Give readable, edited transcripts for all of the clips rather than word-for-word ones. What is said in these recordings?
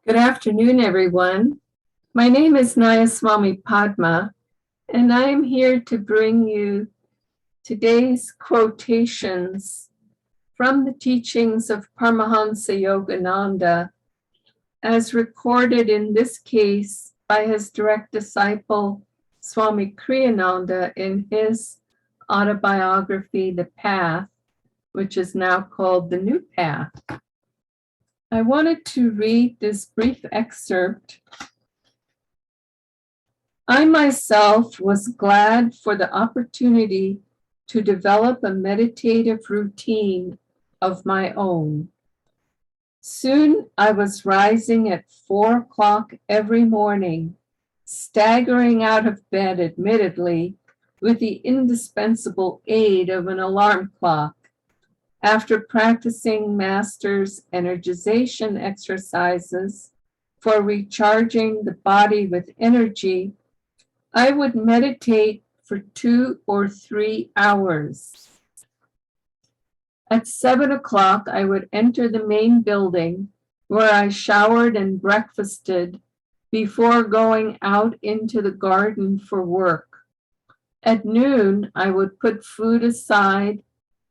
Good afternoon, everyone. My name is Nayaswami Padma, and I am here to bring you today's quotations from the teachings of Paramhansa Yogananda, as recorded in this case by his direct disciple, Swami Kriyananda, in his autobiography, The Path, which is now called The New Path. I wanted to read this brief excerpt. I myself was glad for the opportunity to develop a meditative routine of my own. Soon I was rising at 4 o'clock every morning, staggering out of bed, admittedly, with the indispensable aid of an alarm clock. After practicing Master's energization exercises for recharging the body with energy, I would meditate for 2 or 3 hours. At 7 o'clock, I would enter the main building where I showered and breakfasted before going out into the garden for work. At noon, I would put food aside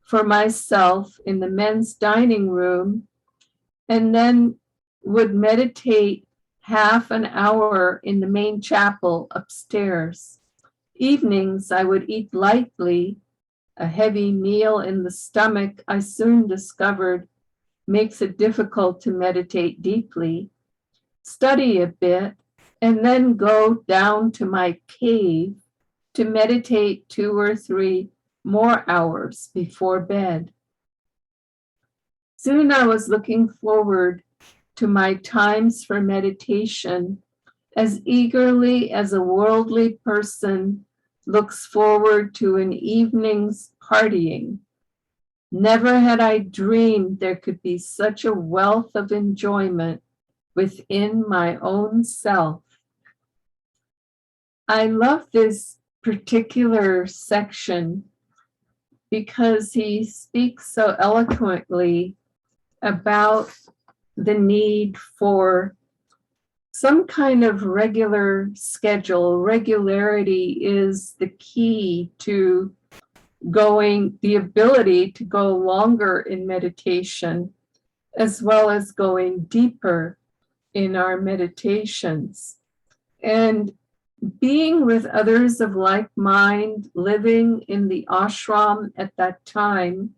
for myself in the men's dining room, and then would meditate half an hour in the main chapel upstairs. Evenings, I would eat lightly. A heavy meal in the stomach, I soon discovered, makes it difficult to meditate deeply. Study a bit, and then go down to my cave to meditate 2 or 3 more hours before bed. Soon I was looking forward to my times for meditation as eagerly as a worldly person looks forward to an evening's partying. Never had I dreamed there could be such a wealth of enjoyment within my own self. I love this particular section because he speaks so eloquently about the need for some kind of regular schedule. Regularity is the key to the ability to go longer in meditation, as well as going deeper in our meditations. And being with others of like mind, living in the ashram at that time,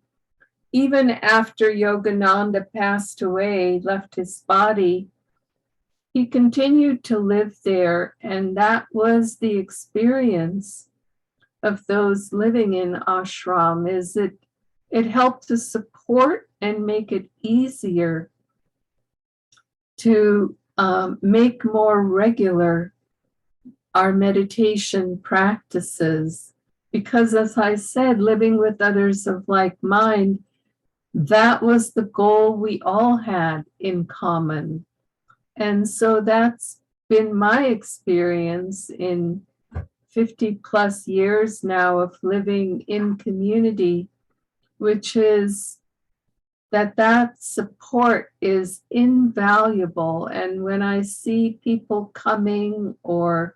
even after Yogananda passed away, left his body, he continued to live there, and that was the experience of those living in ashram. It helped to support and make it easier to make more regular our meditation practices, because, as I said, living with others of like mind, that was the goal we all had in common. And so that's been my experience in 50 plus years now of living in community, which is that support is invaluable. And when I see people coming or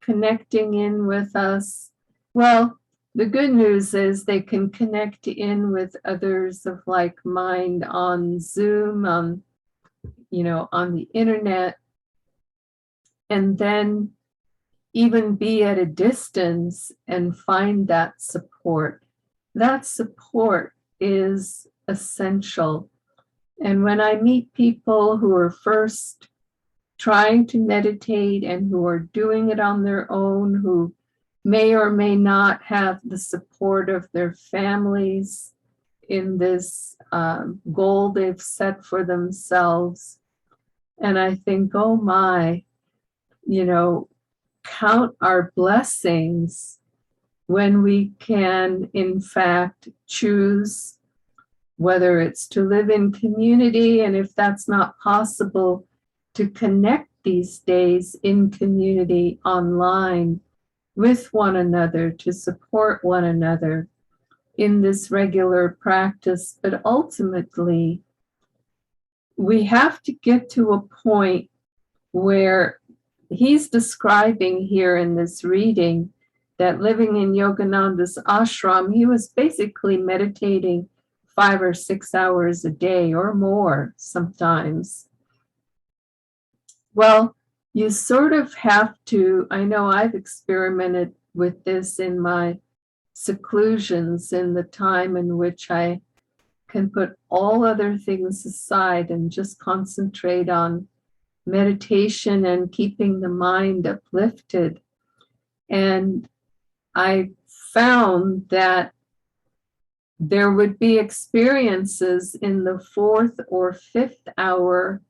connecting in with us, well, the good news is they can connect in with others of like mind on Zoom, on the internet, and then even be at a distance and find that support. That support is essential. And when I meet people who are first trying to meditate and who are doing it on their own, who may or may not have the support of their families in this goal they've set for themselves, and I think, oh my, count our blessings when we can, in fact, choose whether it's to live in community, and if that's not possible, to connect these days in community online with one another, to support one another in this regular practice, but ultimately we have to get to a point where he's describing here in this reading that living in Yogananda's ashram, he was basically meditating 5 or 6 hours a day or more sometimes. Well, you sort of have to, I know I've experimented with this in my seclusions, in the time in which I can put all other things aside and just concentrate on meditation and keeping the mind uplifted. And I found that there would be experiences in the 4th or 5th hour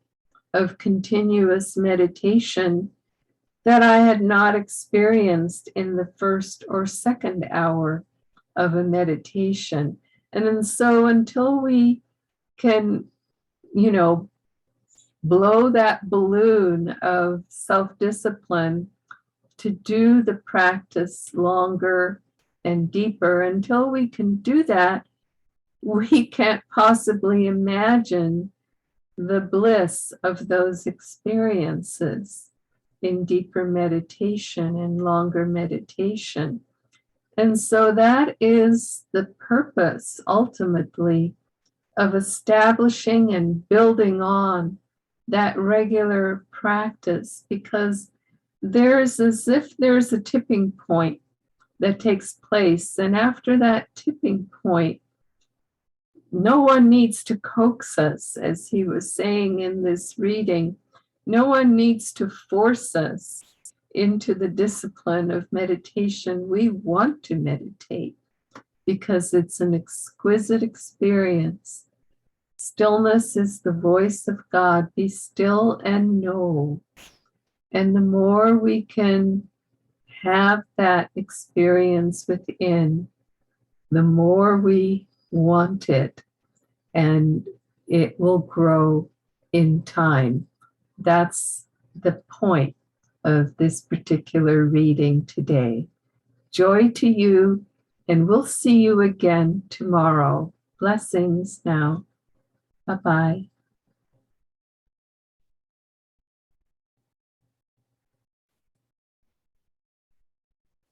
of continuous meditation that I had not experienced in the 1st or 2nd hour of a meditation. And so until we can, blow that balloon of self-discipline to do the practice longer and deeper, until we can do that, we can't possibly imagine the bliss of those experiences in deeper meditation and longer meditation. And so that is the purpose, ultimately, of establishing and building on that regular practice, because there's as if there's a tipping point that takes place. And after that tipping point, no one needs to coax us, as he was saying in this reading. No one needs to force us into the discipline of meditation. We want to meditate because it's an exquisite experience. Stillness is the voice of God. Be still and know. And the more we can have that experience within, the more we want it, and it will grow in time. That's the point of this particular reading today. Joy to you, and we'll see you again tomorrow. Blessings now. Bye-bye.